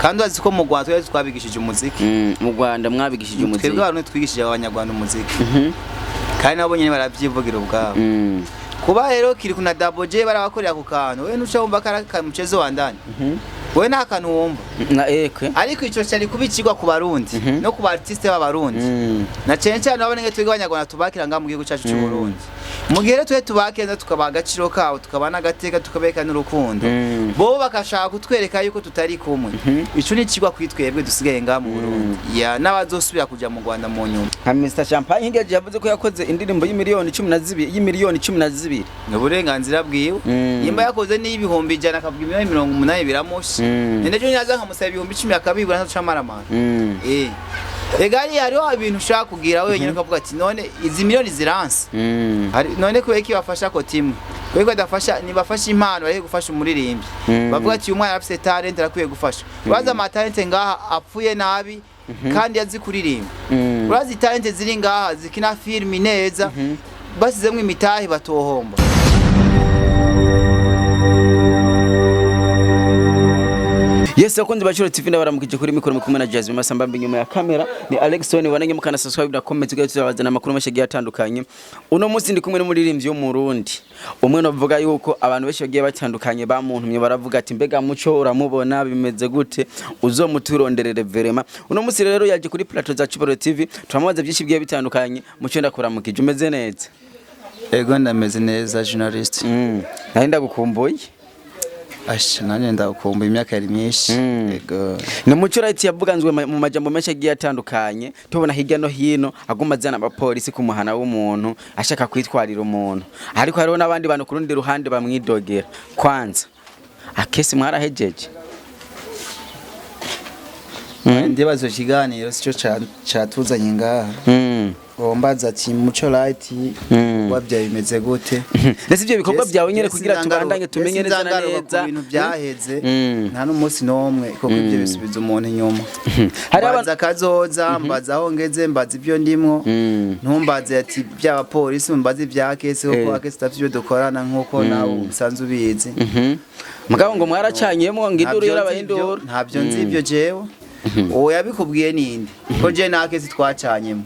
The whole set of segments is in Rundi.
kandi wazi ko mu Rwanda twabigishije umuziki mu Rwanda mwabigishije umuziki twebwe abantu twigishije abanyarwanda umuziki kandi nabo nyine baravyivugira ubwabo kuba rero kiri kuna Double J barabakorera ku kantu we nuca wumva karaka mchezo wa ndani we nta kantu wumva na eke ariko ico cyari kubicirwa ku barundi no ku artiste b'abarundi na cence hano abone twebwe abanyarwanda tubakira nga mu gihugu cyacu cy'u Burundi mu gihe twe tubakenza tukabaha agaciro kawo tukabana agateka tukabeka n'urukundo bo bakashaka kutwereka yuko tutari kumwe ico ni kigwa kwitwebwe dusigaye nga mu Burundi ya n'abazosubira kuja mu Rwanda mu nyuma nka Mr Champagne ngiye yavuze ko yakoze indirimbo y'imiliyoni 12 n'uburenganzira bwiwe yimba yakoze n'ibihumbi ijana akavuga 180 biramushi nende nyaza nkamusaba ibihumbi 10 akabibura ntaco amaramana Egari hariho ibintu ushaka kugira wenyine ukavuga ati none izi miliyoni ziranse none kubera bafasha ko timwe kubera badafasha nibafasha impano bari gufasha umuririmbyi bavuga ati uyu mwana afite talent arakwiye gufasha uraza ama talent ngaha apfuye nabi kandi yazi kuririmba uraza talent ziri ngaha zikina film neza basizemwe imitahi batohomba Yes, akunze baciro TV ndabaramukije kuri mikoro mukumwe na Jazz Masamba nyuma ya kamera ni Akes Don wananye mukana subscribe na comment tugazabazana amakuru mashagiye atandukanye uno munsi ndi kumwe n'umuririmbyi wo mu Burundi umwe no vuga yuko abantu benshi bagiye batandukanye bamuntumye baravuga ati mbega Muco uramubona bimeze gute uzomuturonderere verema uno munsi rero yaje kuri plateau za Muco TV turamubaza byinshi bigiye bitandukanye Muco ndakuramukije umeze neza ego ndameze neza journalist nari ndagukumbuye nanje ndakumbuye imyaka yari myinshi ego ni Muco Light yavuganzwe mu majambo menshi agiye atandukanye tubona hirya no hino aguma zana abapolisi ku muhana w'umuntu ashaka kwitwarira umuntu ariko hariho n'abandi bantu kurundi ruhande bamwidogera kwanza Akesi mwarahejeje ndibazo kiganiro sico catuzanye ngaha Ombaza ati Muco Light wabyaye bimeze gute ndetse ibyo bikorwa byawe nyene kugira tubandanye tumenye neza na neza ibintu byaheze nta n'umunsi nomwe koko ibyo bisubiza umuntu inyuma hari abanza kazoza mbaza aho ngeze mbaza ibyo ndimwo ntumbaze ati by'abapolisi mbaza ibya Akesi kuko Akesi tafyo dukorana nkuko nawe usanzwe ubizi mugabo ngo mwaracanyemo ngiduru y'abayinduru ntabyo nzi ibyo jewe uwo yabikubwiye ninde ko je na Akesi twacanyemo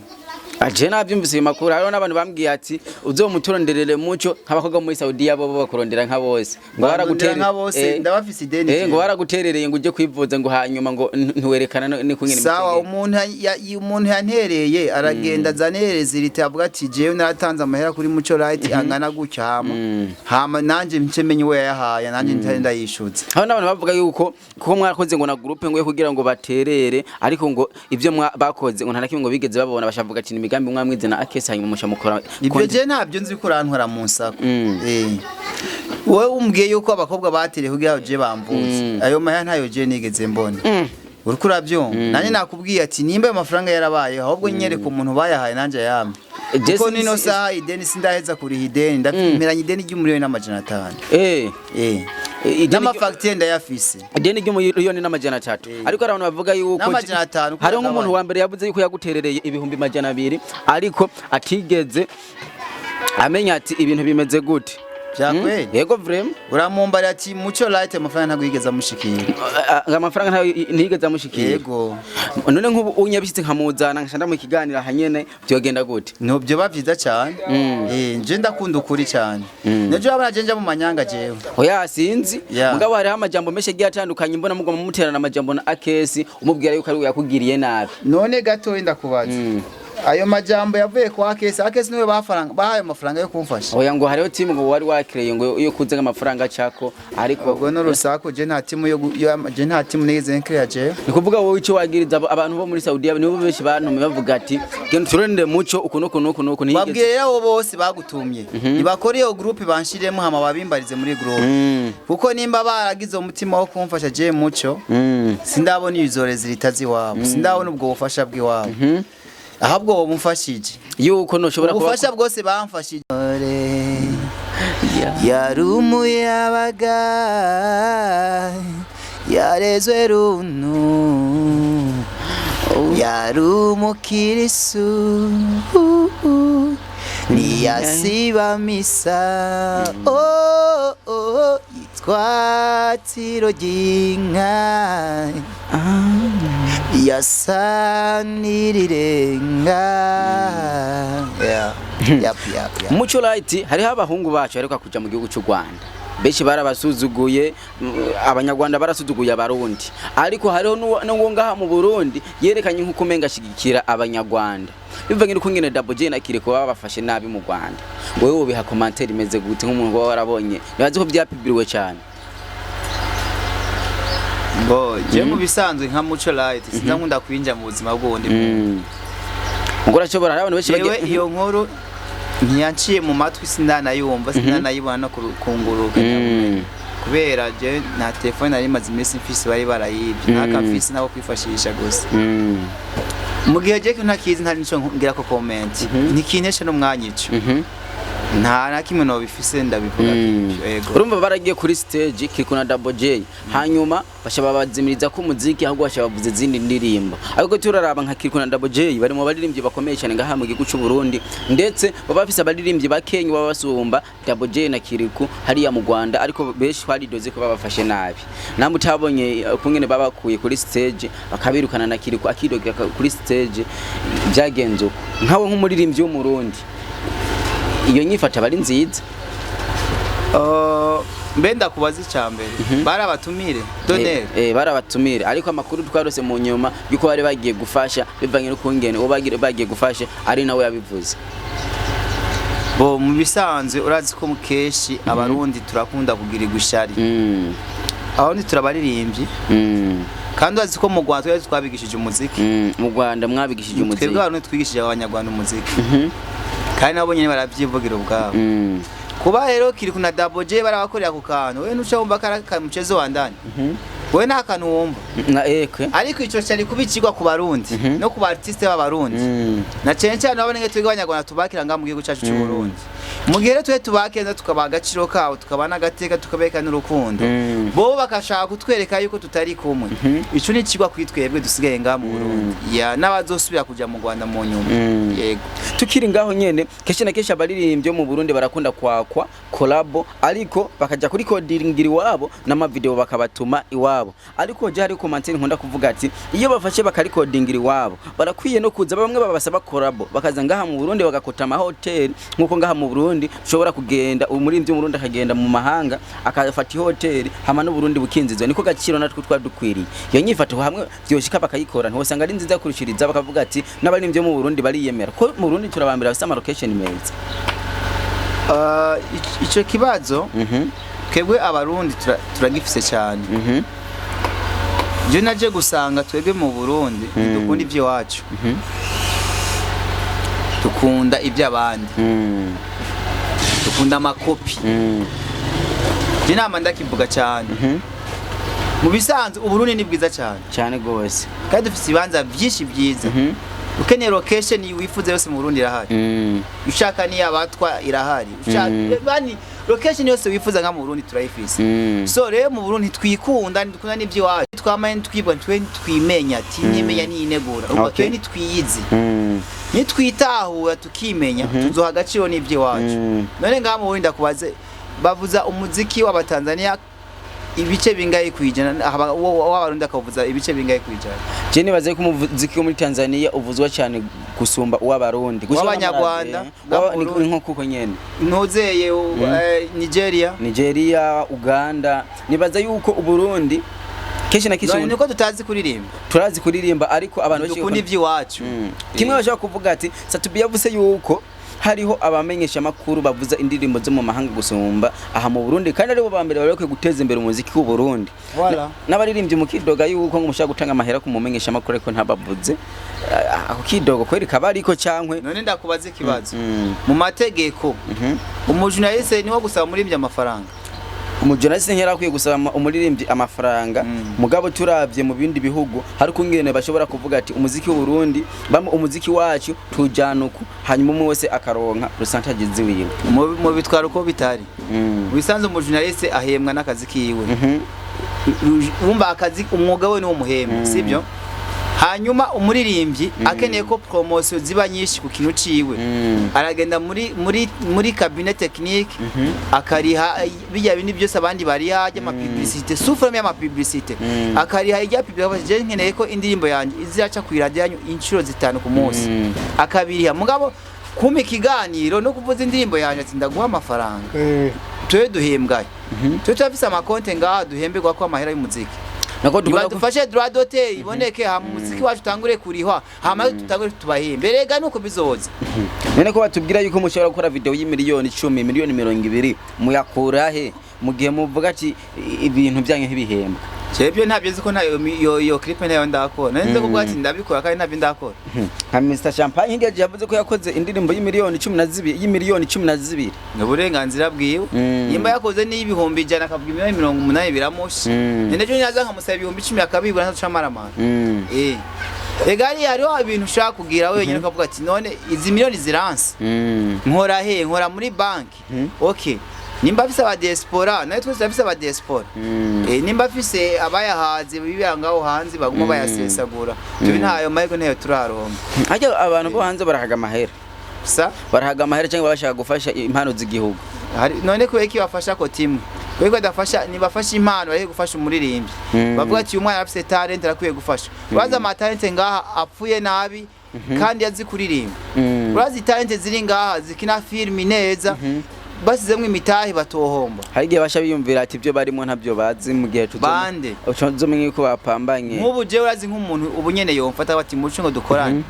aje nabyumvise makuru hariho n'abantu bambwiye ati uzomuturonderere Muco nk'abakoga muri Saoudia bo bakurondera nka bose ngo baraguterera nka bose ndabafise ideni ngo baraguterereye ngo uje kwivuza ngo hanyuma ngo ntiwerekana ni kunyene sawa umuntu yantereye aragenda zanereze ritavuga ati jewe naratanze amahera kuri Muco Light angana gutya hama nanje mcemenye we yahaye nanje ntenda yishutse aho n'abantu bavuga yuko kuko mwakoze ngo na groupe ngo kugira ngo baterere ariko ngo ivyo bakoze ngo nta nakimwe ngo bigeze babona bashavuga ati imigambi mwamwize na Akesi hanyuma mushamukora ibyo je ntabyo nzi ko urantwara mu nsako wowe umbwiye yuko abakobwa batereye kugira je bamvuze ayo mahera ntayo je nigeze mbona uriko urabyumva nanye nakubwiye ati nimba ayo mafaranga yarabaye ahubwo nyereka umuntu bayahaye nanje yamwe kuko nino saha ideni sindaheza kuri ideni ndapimiranye ideni ry'1,500,000 n'amafacture ndayafise ideni ry'1,300,000 ariko abantu bavuga yuko hari nk'umuntu wa mbere yavuze yuko yaguterereye ibihumbi 200 ariko atigeze amenya ati ibintu bimeze gute Jakwe yego vraiment uramumbara ati Muco Light amafaranga ntagwigeza amushikira amafaranga ntiyigeze amushikira yego none nk'ubu unyabishitse nkamuzana nkashanda mu kiganiro hanyene byogenda gute no byo bavyiza cyane nje ndakunda ukuri cyane nejo abana jenja mu manyanga jewe oya sinzi mugabo hari amajambo meshe giye atandukanye mbona mugoma muterana amajambo na Akesi umubwira yuko ari yakugiriye nabi none gato ndakubaza ayo majambo yavuye kwa Akesi niwe bahaye amafaranga yo kumfasha oya ngo hariho timu ngo wari wakireye ngo iyo kuze amafaranga cyako ariko ubwo no rusako je nta timu je nta timu nigeze nkiriya je nikuvuga wowe icyo wagiriza abantu bo muri Saoudia nibo benshi bantu bavuga ati genda turende Muco uko nigeze babwiye abo bose bagutumye nibakora iyo groupe banshiremo hama babimbarize muri groupe kuko nimba baragize umutima wo kumfasha je Muco sindabona izorezi ritazi wabo sindabona ubwo bufasha bw'iwabo ahabwo wo mufashije yuko noshobora kuba ubufasha bwose bamfashije yarumuyabaga yarezwe runtu yarumukirisu niyasiba misa yitwa Tiro ry'inka yasa n'irirenga. Yap. Muco Light hariho abahungu bacu ariko kuja mu gihugu cy'u Rwanda benshi barabasuzuguye, abanyarwanda barasuzuguye abarundi, ariko hariho n'uwo ngaha mu Burundi yerekanye nk'uko umenga ashigikira abanyarwanda bivanye n'uko ngene Double J na Kiriko babafashe nabi mu Rwanda. Wewe ubiha commentaire imeze gute nk'umuntu warabonye nibaze ko byapibiriwe cyane? Je mu bisanzwe nka Muco Light sinakunda kwinja mu buzima bw'undi muntu. Ngora cyobora abantu benshi bagiye iyo nkuru ntiyanciye mu matwi sindanayumva sindanayibona no kunguruka kubera je na telefone nari maze iminsi mfise bari barayibye nakafise nabo kwifashisha gusa. Mu gihe je ntakizi ntari nico ngira ko comment ntikinesha no mwanyico nta na kimwe no bifise ndabivuga yego. Urumva baragiye kuri stage Kiriko na Double J hanyuma bashaba bazimiriza ko muziki ahubwo bashaba bavuze zindi ndirimbo, ariko turaraba nka Kiriko na Double J bari mu baririmbyi bakomeye cyane ngaha mu gihugu cy'u Burundi, ndetse baba bafise abaririmbyi bakenye baba basumba Double J na Kiriko hariya mu Rwanda, ariko benshi twaridoze ko babafashe nabi. Namwe utabonye kungene babakuye kuri stage bakabirukana na Kiriko akidogera kuri stage byagenze uko nkawe nk'umuririmbyi wo mu Burundi iyo nyifata bari nziza? Mbenda kubaza icyambere barabatumire donere barabatumire, ariko amakuru twarose mu nyuma yuko bari bagiye gufasha bivanye n'ukungene uwo bagiye gufasha ari nawe yabivuze. Mu bisanzwe urazi ko mukeshi abarundi turakunda kugira igushari aho ni turabaririmbyi kandi urazi ko mu Rwanda twabigishije umuziki. Mu Rwanda mwabigishije umuziki? Twebwe abantu twigishije abanyarwanda umuziki kandi nabo nyene baravyivugira ubwabo. Kuba rero Kiriko na Double J barabakorera ku kantu we nuca wumva karaka muchezo wa ndani we nta kantu wumva na eke, ariko ico cyari kubicirwa ku barundi no ku artiste b'abarundi na cyane cyane abone twebwe abanyarwanda tubakira nga mu gihugu cyacu cy'u Burundi. Mu gihe twe tubakeza tukabaha agaciro kawo tukabana agateka tukabeka n'urukundo bo bakashaka kutwereka yuko tutari kumwe, ico ni kigwa kwitwebwe dusigaye nga mu Burundi ya n'abazosubira kuja mu Rwanda mu nyuma. Yego tukiri ngaho nyene keshe na keshe abaririmbyo mu Burundi barakunda kwakwa collabo, ariko bakaja kuri codingira iwabo n'amavideo bakabatuma iwabo, ariko je hari commentaire nkunda kuvuga ati iyo bafashe bakarikodingira iwabo barakwiye no kuza bamwe babasaba collabo bakaza ngaha mu Burundi bagakota ama hotel nkuko ngaha mu Burundi ushobora kugenda umuririmbyi mu Burundi akagenda mu mahanga akafata hotel hama no Burundi bukinzizwa, niko gaciro natwe twadukwiriye. Iyo nyifato hamwe byoshika bakayikora ntosanga ari nziza kurushiriza bakavuga ati n'abaririmbyi mu Burundi bariyemera ko mu Burundi turabambira bafite location meza. Ico kibazo kebwe abarundi turagifise cyane. Je naje gusanga twebwe mu Burundi dukunda ivyo wacu dukunda iby'abandi dukunda amakopi. Je nama ndakivuga cyane mu bisanzwe Uburundi ni bwiza cyane gose kandi dufite ibanza byinshi byiza. Ukeneye location wifuza yose mu Burundi irahari, ushaka ni abatwa irahari, ushaka bani location yose wifuza nka mu Burundi turayifise. So rero mu Burundi twikunda dukunda n'ibyo wacu twamaye twibwa twimenya ati nyemenya ni inegura ubwo twe nitwiyizi nitwitahura tukimenya tuzoha agaciro n'ibyo wacu. None ngaha mu Burundi ndakubaze bavuza umuziki w'abatanzania ibice bingaye kwijana w'abarundi akavuza ibice bingaye kwijana. Je nibaze ko umuziki wo muri Tanzania uvuzwa cyane gusumba uw'abarundi w'abanyarwanda nko kuko nyene ntozeye Nigeria Uganda. Nibaza yuko Uburundi keshe na keshe niko tutazi kuririmba ariko abantu bashaka dukunda ivy'iwacu. Kimwe bashaka kuvuga ati Saoudia yavuze yuko hariho abamenyesha makuru bavuza indirimbo zo mu mahanga gusumba aha mu Burundi, kandi aribo bambere bareke guteza imbere umuziki w'u Burundi. N'abaririmbyi mu kidoga yuko nk'umushaka gutanga amahera ku mumenyesha makuru ariko ntabavuze ako kidogo kweri kabariko cyankwe. None ndakubaza ikibazo mu mategeko umujurnaliste niwo gusaba umuririmbyi amafaranga? Umujurnaliste nkera akwiye gusaba umuririmbyi amafaranga mugabo turavye mu bindi bihugu hari kungene bashobora kuvuga ati umuziki w'u Burundi umuziki wacu tujanuko hanyuma umwe wese akaronka percentage ziwiwe mu bitwaro ko bitari. Bisanze umujurnaliste ahembwa n'akazi kiwe wumva akazi umwuga we ni wo muhembe sibyo? hanyuma umuririmbyi akeneye ko promotion ziba nyinshi ku kintu ciwe aragenda muri cabinet technique akariha bijya bindi byose abandi bariha ama publicité souffre ya publicité akariha ijya publicité nkeneye ko indirimbo yanjye izaca ku radio yanyu inshuro zitanu ku munsi akabiriha mugabo kuma ikiganiro no kuvuza indirimbo yanjye ati ndaguha amafaranga twe duhembwaye twe tafise amakonte ngaha duhemberwa ko amahera y'umuziki nako dufashe droit d'auteur iboneke ha muziki wacu tangure kurihwa hama tutangure tubahembe rega nuko bizoza none ko batubwira yuko mushobora gukora video y'imiliyoni 10 miliyoni 20 muyakura he mu gihe muvuga ati ibintu byanyu ntibihembwa Chebyo ntabyo nzi ko yo clip nayo ndakora nende kuvuga ati ndabikora kandi ntabyo ndakora nka Mr Champagne ndiye yavuze ko yakoze indirimbo y'imiliyoni 12 n'uburenganzira bwiwe yimba yakoze n'ibihumbi ijana akavuga 180 biramushi nende cyo nyaza nkamusaba ibihumbi 10 akabibura nta tucamaramana egari hariho ibintu ushaka kugira wenyine ukavuga ati none izi miliyoni ziranse nkora he nkora muri banki okay nimba afise aba diaspora nayo twese afise aba diaspora nimba afise abayahaze bibirangaho hanze baguma bayasesagura tubi ntayo mahego nayo turaronka ajya abantu bo hanze barahaga amahera barahaga amahera cyangwa bashaka gufasha impano z'igihugu none ko eki bafasha ko timu wego adafasha nibafasha impano ari gufasha umuririmbyi bavuga ati uyu mwana afise talent arakwiye gufasha baza ama talent ngaha apfuye nabi kandi yazi kuririmba urazi talent ziri ngaha zikina film neza basizemwe imitahe batohomba hari igihe basha biyumvira ati ibyo barimo ntabyo bazi mu gihe bande uzomenye ko bapambanye nk'ubu je urazi nk'umuntu ubu nyene yomfata bati muco ngo dukorane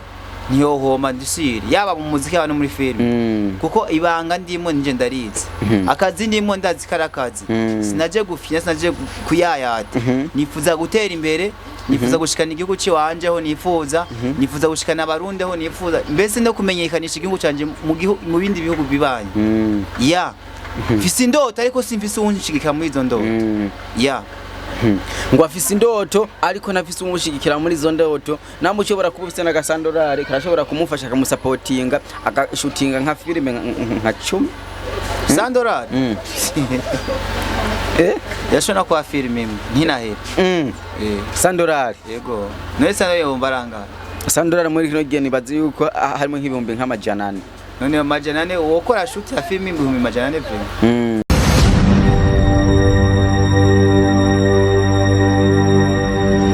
ntiyohoma ndisiri yaba mu muziki yaba no muri film kuko ibanga ndimo nje ndarize akazi ndimo ndazi karakazi sinaje gufina sinaje kuyayata nifuza gutera imbere nifuza gushikana igihugu ciwanjeho nifuza gushikana abarundi ho nifuza mbese no kumenyekanisha igihugu canje mu bindi bihugu bibanye ya fisi indoto ariko simfise unshigikira muri izo ndoto ya ngo afise indoto ariko nafise umushigikira muri izo ndoto namwe ushobora kubufise na gasandorare karashobora kumufasha akamusapotinga agashutinga nka filime nka 10 sandorare yashona kwa filime ntinahera sandorare yego none sandorare yombaranga sandorare muri kino gihe nibazi yuko harimo nk'ibihumbi nk'amajana 4 none amajana 4 wokora shoot ya filime ibihumbi amajana 4